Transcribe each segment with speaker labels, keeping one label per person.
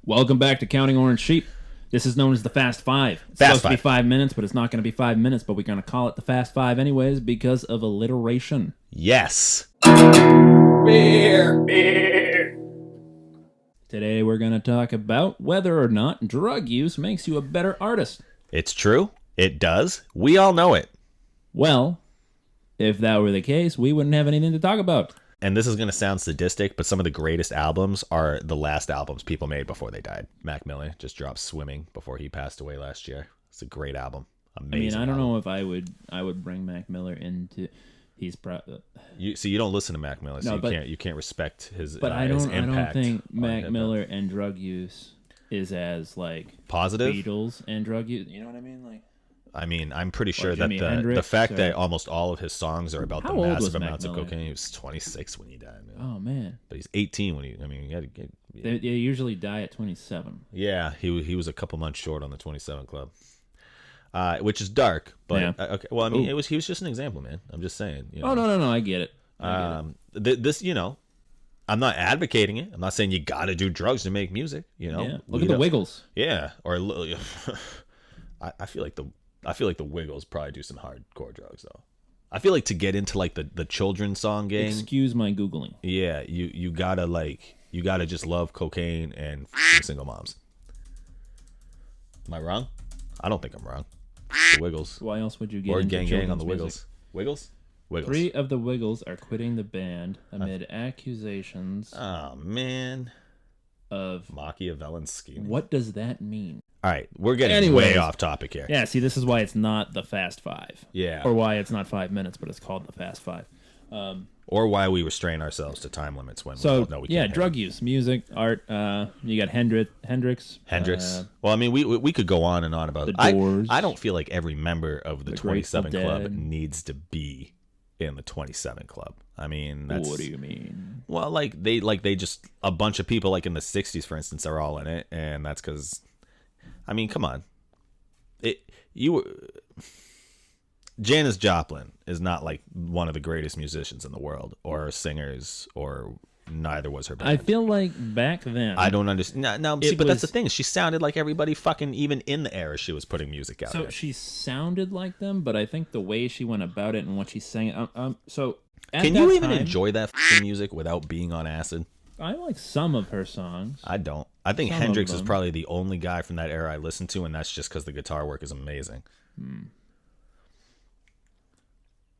Speaker 1: Welcome back to Counting Orange Sheep. This is known as the Fast Five. It's supposed to be 5 minutes, but it's not going to be 5 minutes, but we're going to call it the Fast Five anyways because of alliteration.
Speaker 2: Yes.
Speaker 1: Beer. Today we're going to talk about whether or not drug use makes you a better artist.
Speaker 2: It's true. It does. We all know it.
Speaker 1: Well, if that were the case, we wouldn't have anything to talk about.
Speaker 2: And this is going to sound sadistic, but some of the greatest albums are the last albums people made before they died. Mac Miller just dropped Swimming before he passed away last year. It's a great album. Amazing.
Speaker 1: I don't know if I would bring Mac Miller into. He's
Speaker 2: you don't listen to Mac Miller, so you can't respect his.
Speaker 1: But
Speaker 2: his
Speaker 1: I don't think Mac
Speaker 2: hip-hop.
Speaker 1: Miller and drug use is as like
Speaker 2: positive.
Speaker 1: Beatles and drug use. You know what I mean? Like.
Speaker 2: I mean, I'm pretty sure that
Speaker 1: Jimi
Speaker 2: the fact that almost all of his songs are about the massive amounts of
Speaker 1: Miller?
Speaker 2: cocaine. He was 26 when he died, man.
Speaker 1: Oh man!
Speaker 2: But he's 18 when he. I mean,
Speaker 1: They usually die at 27.
Speaker 2: Yeah, he was a couple months short on the 27 club, which is dark. But
Speaker 1: yeah.
Speaker 2: Okay, well, I mean, he was just an example, man. I'm just saying. You know.
Speaker 1: Oh no, I get it.
Speaker 2: This, I'm not advocating it. I'm not saying you got to do drugs to make music.
Speaker 1: Yeah. Look at the Wiggles.
Speaker 2: Yeah, or I feel like the Wiggles probably do some hardcore drugs though. I feel like to get into like the children's song game.
Speaker 1: Excuse my Googling.
Speaker 2: Yeah, you gotta just love cocaine and single moms. Am I wrong? I don't think I'm wrong. The Wiggles.
Speaker 1: Why else would you get
Speaker 2: or
Speaker 1: into
Speaker 2: gang on the
Speaker 1: music?
Speaker 2: Wiggles? Wiggles.
Speaker 1: 3 of the Wiggles are quitting the band amid accusations.
Speaker 2: Oh man.
Speaker 1: Of
Speaker 2: Machiavellian scheming.
Speaker 1: What does that mean?
Speaker 2: All right, we're getting way off topic here.
Speaker 1: Yeah, see, this is why it's not the Fast Five.
Speaker 2: Yeah.
Speaker 1: Or why it's not 5 minutes, but it's called the Fast Five.
Speaker 2: Or why we restrain ourselves to time limits when we don't know we can't.
Speaker 1: Drug use, music, art. You got Hendrix.
Speaker 2: Well, I mean, we could go on and on about it.
Speaker 1: Doors.
Speaker 2: I don't feel like every member of the 27 Club
Speaker 1: Dead.
Speaker 2: needs to be in the 27 Club. I mean, that's...
Speaker 1: What do you mean?
Speaker 2: Well, they just... A bunch of people, like in the 60s, for instance, are all in it, and that's because... I mean, come on. Janis Joplin is not like one of the greatest musicians in the world, or singers, or neither was her band.
Speaker 1: I feel like back then...
Speaker 2: I don't understand. No, see, but that's the thing. She sounded like everybody fucking, even in the era she was putting music out.
Speaker 1: So she sounded like them, but I think the way she went about it and what she sang... so
Speaker 2: can you even enjoy that fucking music without being on acid?
Speaker 1: I like some of her songs.
Speaker 2: I don't. I think Hendrix is probably the only guy from that era I listen to, and that's just because the guitar work is amazing.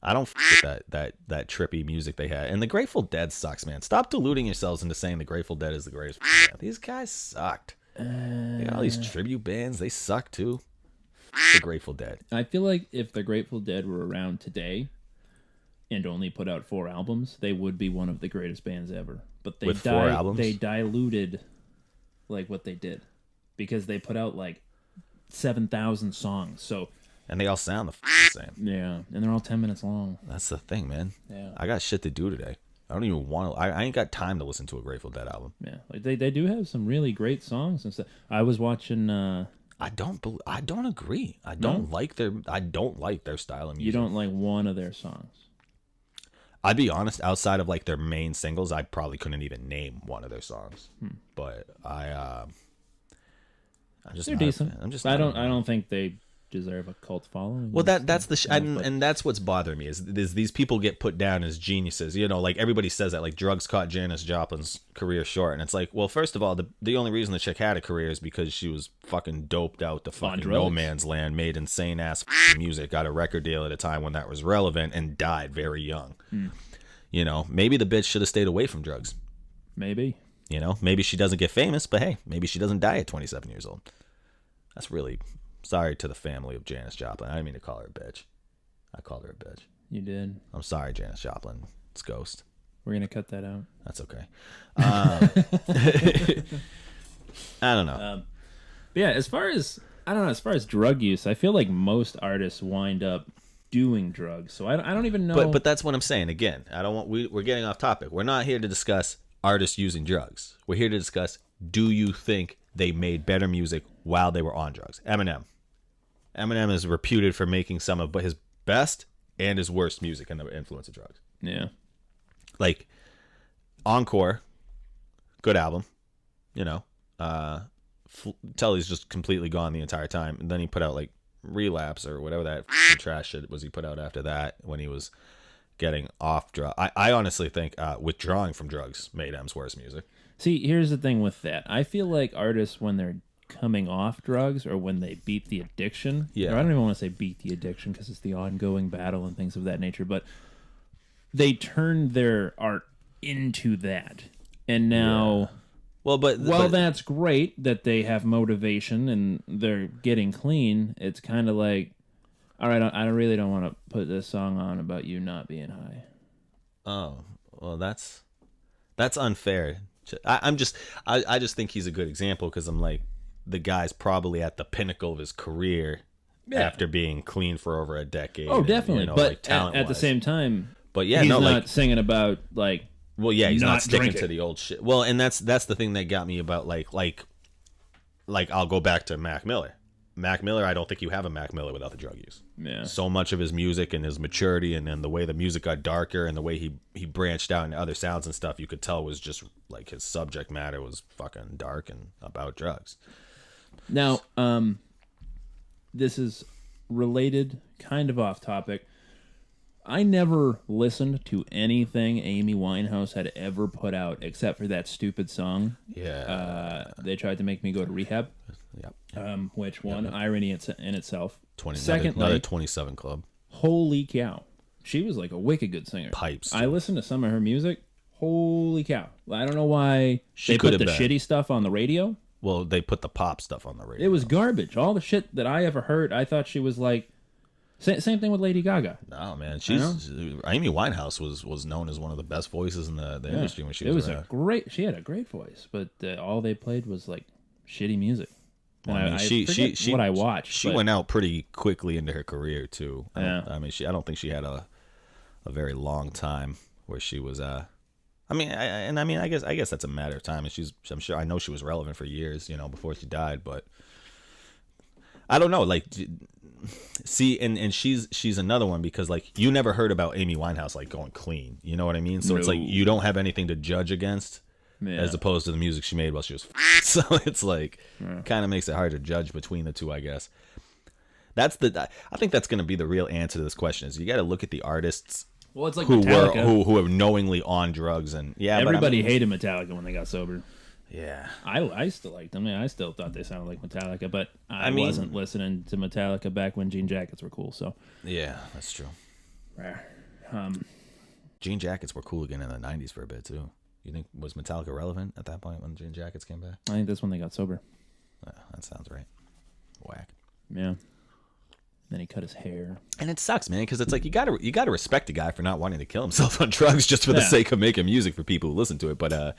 Speaker 2: I don't with that trippy music they had. And the Grateful Dead sucks, man. Stop deluding yourselves into saying the Grateful Dead is the greatest band. These guys sucked. They got all these tribute bands. They suck, too. The Grateful Dead.
Speaker 1: I feel like if the Grateful Dead were around today and only put out 4 albums, they would be one of the greatest bands ever. But they
Speaker 2: 4 albums?
Speaker 1: They diluted like what they did because they put out like 7,000 songs. So
Speaker 2: and they all sound the same.
Speaker 1: Yeah, and they're all 10 minutes long.
Speaker 2: That's the thing, man.
Speaker 1: Yeah,
Speaker 2: I got shit to do today. I don't even want to. I ain't got time to listen to a Grateful Dead album.
Speaker 1: Yeah, like they do have some really great songs and stuff. I was watching.
Speaker 2: I don't agree. I don't like their style of music.
Speaker 1: You don't like one of their songs.
Speaker 2: I'd be honest, outside of like their main singles, I probably couldn't even name one of their songs. But I'm just
Speaker 1: they're decent.
Speaker 2: I'm just
Speaker 1: I don't think they deserve a cult following.
Speaker 2: Well, that's the and that's what's bothering me is these people get put down as geniuses. Like everybody says that, like drugs caught Janis Joplin's career short, and it's like, well, first of all, the only reason the chick had a career is because she was fucking doped out to fucking no man's land, made insane ass music, got a record deal at a time when that was relevant, and died very young. Maybe the bitch should have stayed away from drugs.
Speaker 1: Maybe.
Speaker 2: Maybe she doesn't get famous, but hey, maybe she doesn't die at 27 years old. That's really... Sorry to the family of Janis Joplin. I didn't mean to call her a bitch. I called her a bitch.
Speaker 1: You did.
Speaker 2: I'm sorry, Janis Joplin. It's Ghost.
Speaker 1: We're going to cut that out.
Speaker 2: That's okay. I don't know.
Speaker 1: But yeah, as far as drug use, I feel like most artists wind up doing drugs. So I don't even know.
Speaker 2: But that's what I'm saying. Again, we're getting off topic. We're not here to discuss artists using drugs. We're here to discuss, do you think they made better music while they were on drugs? Eminem is reputed for making some of his best and his worst music under the influence of drugs.
Speaker 1: Yeah.
Speaker 2: Like, Encore, good album. Tell he's just completely gone the entire time. And then he put out like Relapse or whatever that trash shit was he put out after that when he was getting off drugs. I honestly think withdrawing from drugs made M's worse music.
Speaker 1: See, here's the thing with that. I feel like artists, when they're coming off drugs or when they beat the addiction, or I don't even want to say beat the addiction because it's the ongoing battle and things of that nature, but they turn their art into that. And now...
Speaker 2: Well, but
Speaker 1: that's great that they have motivation and they're getting clean. It's kind of like, all right, I really don't want to put this song on about you not being high.
Speaker 2: Oh, well, that's unfair. I just think he's a good example because I'm like, the guy's probably at the pinnacle of his career after being clean for over a decade.
Speaker 1: Oh, definitely.
Speaker 2: And,
Speaker 1: but like, at the same time,
Speaker 2: he's
Speaker 1: not singing about like.
Speaker 2: Well, yeah, he's not sticking
Speaker 1: drinking
Speaker 2: to the old shit. Well, and that's the thing that got me about like I'll go back to Mac Miller. Mac Miller, I don't think you have a Mac Miller without the drug use.
Speaker 1: Yeah.
Speaker 2: So much of his music and his maturity and then the way the music got darker and the way he branched out into other sounds and stuff, you could tell was just like his subject matter was fucking dark and about drugs.
Speaker 1: Now, this is related, kind of off topic. I never listened to anything Amy Winehouse had ever put out except for that stupid song.
Speaker 2: Yeah.
Speaker 1: They tried to make me go to rehab.
Speaker 2: Yep.
Speaker 1: Which one? Yep. Irony in itself.
Speaker 2: 20,
Speaker 1: Secondly,
Speaker 2: another 27 Club.
Speaker 1: Holy cow. She was like a wicked good singer.
Speaker 2: Pipes.
Speaker 1: I listened to some of her music. Holy cow. I don't know why they put the shitty stuff on the radio.
Speaker 2: Well, they put the pop stuff on the radio.
Speaker 1: It was garbage. All the shit that I ever heard, I thought she was like... Same thing with Lady Gaga.
Speaker 2: No, man. Amy Winehouse was known as one of the best voices in the industry when she was around.
Speaker 1: She had a great voice, but all they played was like shitty music.
Speaker 2: Well, I mean,
Speaker 1: what I watched.
Speaker 2: She went out pretty quickly into her career too.
Speaker 1: Yeah.
Speaker 2: I don't think she had a very long time where she was. I guess that's a matter of time. And I know she was relevant for years, before she died, but I don't know, like. See, and she's another one because like you never heard about Amy Winehouse like going clean, you know what I mean? So It's like you don't have anything to judge against, as opposed to the music she made while she was. So it's like kind of makes it hard to judge between the two, I guess. I think that's going to be the real answer to this question is you got to look at the artists.
Speaker 1: Well, it's like
Speaker 2: who
Speaker 1: Metallica.
Speaker 2: who are knowingly on drugs and
Speaker 1: everybody hated Metallica when they got sober.
Speaker 2: Yeah,
Speaker 1: I still liked them. I still thought they sounded like Metallica, but I wasn't listening to Metallica back when jean jackets were cool. So
Speaker 2: yeah, that's true. Jean jackets were cool again in the '90s for a bit too. You think was Metallica relevant at that point when jean jackets came back?
Speaker 1: I think that's when they got sober.
Speaker 2: That sounds right. Whack.
Speaker 1: Yeah. Then he cut his hair.
Speaker 2: And it sucks, man, because it's like you gotta respect a guy for not wanting to kill himself on drugs just for the sake of making music for people who listen to it, But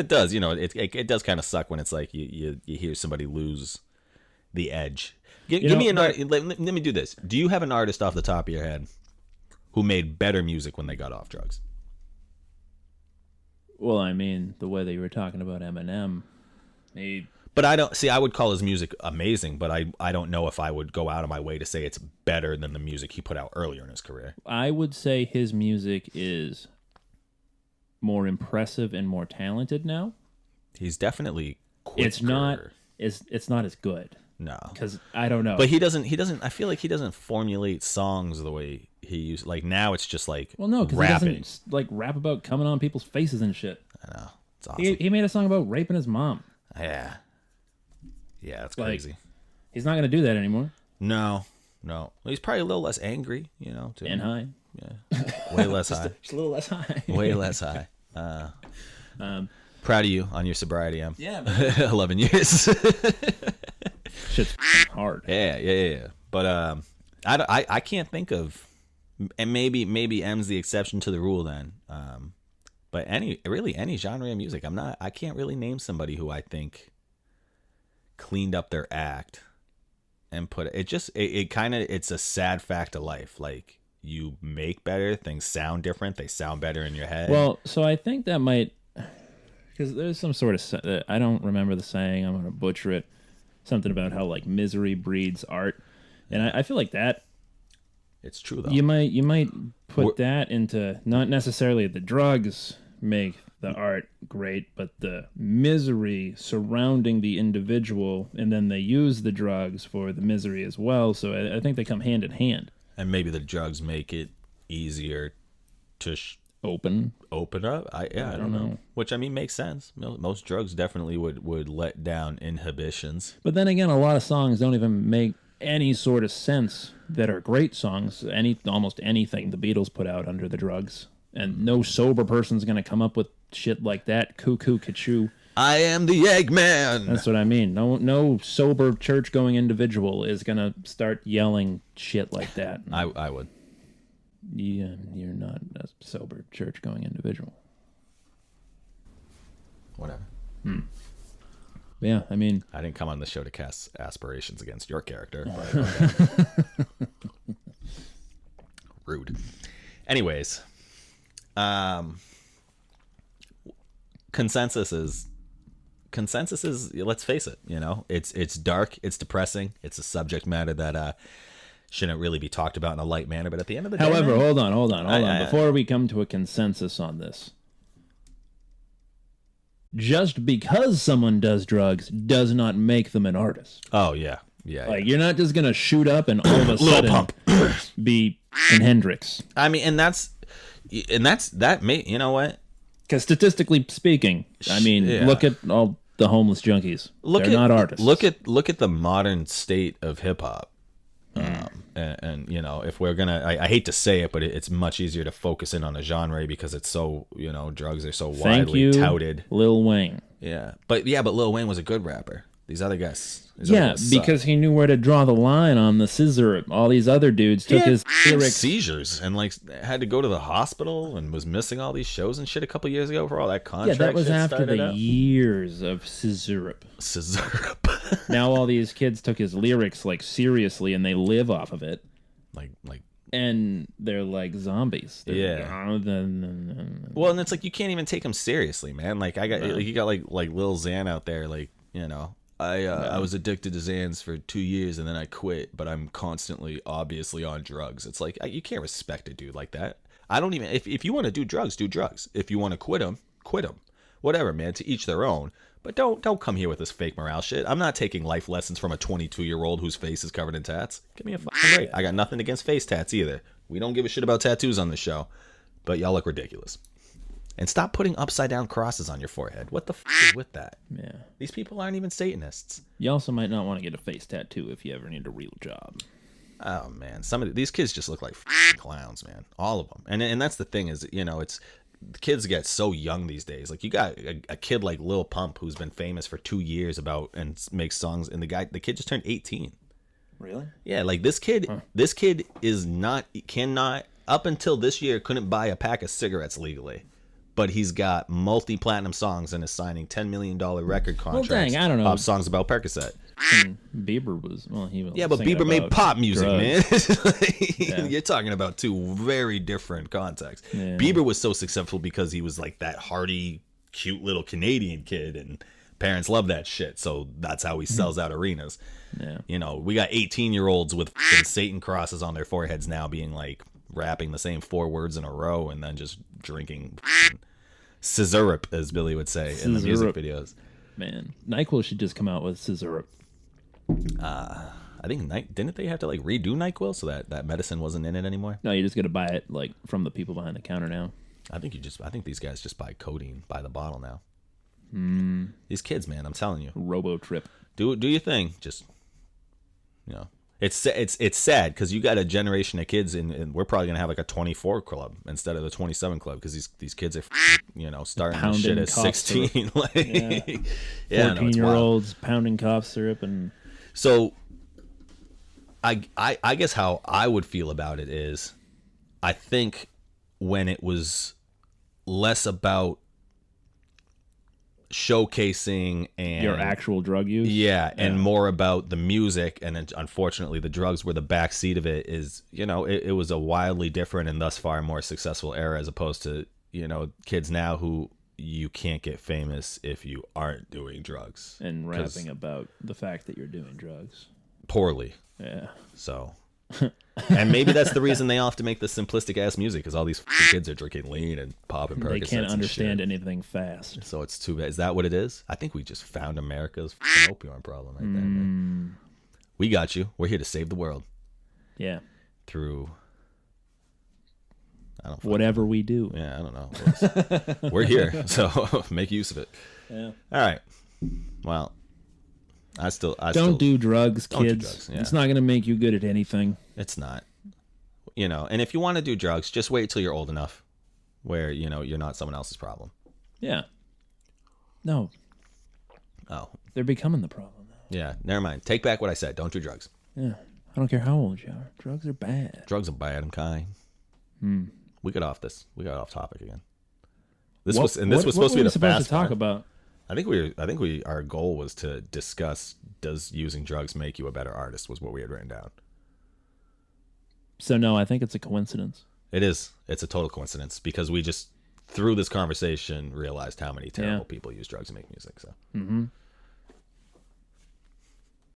Speaker 2: it does, it does kind of suck when it's like you hear somebody lose the edge. Give me an artist. Let me do this. Do you have an artist off the top of your head who made better music when they got off drugs?
Speaker 1: Well, I mean, the way that you were talking about Eminem,
Speaker 2: But I would call his music amazing, but I don't know if I would go out of my way to say it's better than the music he put out earlier in his career.
Speaker 1: I would say his music is more impressive and more talented now.
Speaker 2: He's definitely quicker.
Speaker 1: It's not as good.
Speaker 2: No.
Speaker 1: Because I don't know.
Speaker 2: But he doesn't I feel like he doesn't formulate songs the way he used. Like now it's just like
Speaker 1: because he doesn't like rap about coming on people's faces and shit.
Speaker 2: I know. It's awesome.
Speaker 1: He made a song about raping his mom.
Speaker 2: Yeah. Yeah, that's crazy.
Speaker 1: He's not going to do that anymore.
Speaker 2: No. Well, he's probably a little less angry, too.
Speaker 1: And high.
Speaker 2: Yeah. Way less high.
Speaker 1: Just a little less high.
Speaker 2: Way less high. Proud of you on your sobriety, Em.
Speaker 1: Yeah, man.
Speaker 2: 11 years.
Speaker 1: Shit's hard.
Speaker 2: Yeah. But I can't think of, and maybe M's the exception to the rule then. But any genre of music, I can't really name somebody who I think cleaned up their act and put it's a sad fact of life. Like you make better, things sound different, they sound better in your head.
Speaker 1: Well, so I think that might, because there's some sort of, I don't remember the saying, I'm going to butcher it, something about how like misery breeds art. And I feel like that,
Speaker 2: it's true though.
Speaker 1: You might put that into not necessarily the drugs, make the art great, but the misery surrounding the individual, and then they use the drugs for the misery as well. So I think they come hand in hand.
Speaker 2: And maybe the drugs make it easier to
Speaker 1: open
Speaker 2: up. I don't know. Which, I mean, makes sense. Most drugs definitely would let down inhibitions.
Speaker 1: But then again, a lot of songs don't even make any sort of sense that are great songs. Almost anything the Beatles put out under the drugs. And no sober person's going to come up with shit like that. Cuckoo, Kachoo.
Speaker 2: I am the Eggman.
Speaker 1: That's what I mean. No sober church-going individual is going to start yelling shit like that.
Speaker 2: I would.
Speaker 1: Yeah, you're not a sober church-going individual.
Speaker 2: Whatever.
Speaker 1: Yeah, I mean...
Speaker 2: I didn't come on the show to cast aspirations against your character. But okay. Rude. Anyways, consensus is, let's face it, it's dark, it's depressing, it's a subject matter that shouldn't really be talked about in a light manner, but at the end of the day...
Speaker 1: However, hold on. Before we come to a consensus on this, just because someone does drugs does not make them an artist.
Speaker 2: Oh, yeah.
Speaker 1: You're not just going to shoot up and all of a sudden be in Hendrix.
Speaker 2: I mean, that may, you know what?
Speaker 1: Because statistically speaking, I mean, look at all the homeless junkies. They're not artists.
Speaker 2: Look at the modern state of hip hop. And if we're gonna, I hate to say it, but it's much easier to focus in on a genre because it's so, drugs are so widely touted.
Speaker 1: Lil Wayne.
Speaker 2: But Lil Wayne was a good rapper. These other guys.
Speaker 1: Because he knew where to draw the line on the scissor. All these other dudes took his lyrics.
Speaker 2: Seizures and had to go to the hospital and was missing all these shows and shit a couple years ago for all that contract.
Speaker 1: Yeah, that was after the years of scissorp. Now all these kids took his lyrics seriously and they live off of it. And they're like zombies.
Speaker 2: Well, and it's you can't even take them seriously, man. You got Lil Xan out there, I was addicted to Xans for 2 years and then I quit, but I'm constantly, obviously, on drugs. It's you can't respect a dude like that. I don't even, if you want to do drugs, do drugs. If you want to quit them, quit them. Whatever, man, to each their own. But don't come here with this fake morale shit. I'm not taking life lessons from a 22-year-old whose face is covered in tats. Give me a fucking break. I got nothing against face tats either. We don't give a shit about tattoos on this show. But y'all look ridiculous. And stop putting upside-down crosses on your forehead. What the is with that?
Speaker 1: Yeah.
Speaker 2: These people aren't even Satanists.
Speaker 1: You also might not want to get a face tattoo if you ever need a real job.
Speaker 2: Oh, man. These kids just look like clowns, man. All of them. And that's the thing is, it's... The kids get so young these days. You got a kid like Lil Pump who's been famous for 2 years and makes songs, and the kid just turned 18.
Speaker 1: Really?
Speaker 2: Yeah, this kid cannot, up until this year, couldn't buy a pack of cigarettes legally. But he's got multi-platinum songs and is signing $10 million record contracts.
Speaker 1: Well, dang, I don't know.
Speaker 2: Pop songs about Percocet.
Speaker 1: And Bieber was, he was.
Speaker 2: Yeah, but Bieber made pop music,
Speaker 1: drugs.
Speaker 2: Man. You're talking about two very different contexts.
Speaker 1: Yeah.
Speaker 2: Bieber was so successful because he was that hearty, cute little Canadian kid, and parents love that shit. So that's how he sells out arenas.
Speaker 1: Yeah.
Speaker 2: We got 18-year-olds with Satan crosses on their foreheads now, being rapping the same 4 words in a row, and then just drinking scissorp, as Billy would say in the music videos.
Speaker 1: Man, NyQuil should just come out with scissorp.
Speaker 2: I think didn't they have to redo NyQuil so that medicine wasn't in it anymore?
Speaker 1: No, you just got to buy it from the people behind the counter now.
Speaker 2: I think these guys just buy codeine by the bottle now. These kids, man, I'm telling you.
Speaker 1: Robo trip.
Speaker 2: Do your thing. Just it's sad because you got a generation of kids and we're probably gonna have a 24 club instead of the 27 club because these kids are starting this shit at 16.
Speaker 1: 14-year-olds pounding cough syrup and.
Speaker 2: So, I guess how I would feel about it is, I think when it was less about showcasing and
Speaker 1: your actual drug use,
Speaker 2: and more about the music, and unfortunately the drugs were the backseat of it. Is it was a wildly different and thus far more successful era as opposed to kids now who. You can't get famous if you aren't doing drugs.
Speaker 1: And rapping about the fact that you're doing drugs.
Speaker 2: Poorly.
Speaker 1: Yeah.
Speaker 2: So, And maybe that's the reason they often make the simplistic ass music, because all these kids are drinking lean and popping Percocets.
Speaker 1: They can't understand anything fast.
Speaker 2: So it's too bad. Is that what it is? I think we just found America's opioid problem right there. Man. We got you. We're here to save the world.
Speaker 1: Yeah.
Speaker 2: Through
Speaker 1: whatever we do.
Speaker 2: Yeah, I don't know. We're here, so make use of it.
Speaker 1: Yeah.
Speaker 2: All right. Well, I
Speaker 1: don't do drugs, kids.
Speaker 2: Don't do drugs, yeah.
Speaker 1: It's not going to make you good at anything.
Speaker 2: It's not. And if you want to do drugs, just wait till you're old enough where, you're not someone else's problem.
Speaker 1: Yeah. No.
Speaker 2: Oh. They're
Speaker 1: becoming the problem now.
Speaker 2: Yeah, never mind. Take back what I said. Don't do drugs.
Speaker 1: Yeah. I don't care how old you are. Drugs are bad.
Speaker 2: Drugs are bad, I'm kind. We got off topic again. This was supposed to be the fast
Speaker 1: to talk about.
Speaker 2: I think our goal was to discuss, does using drugs make you a better artist, was what we had written down.
Speaker 1: So no, I think it's a coincidence.
Speaker 2: It is. It's a total coincidence, because we just through this conversation realized how many terrible people use drugs to make music. So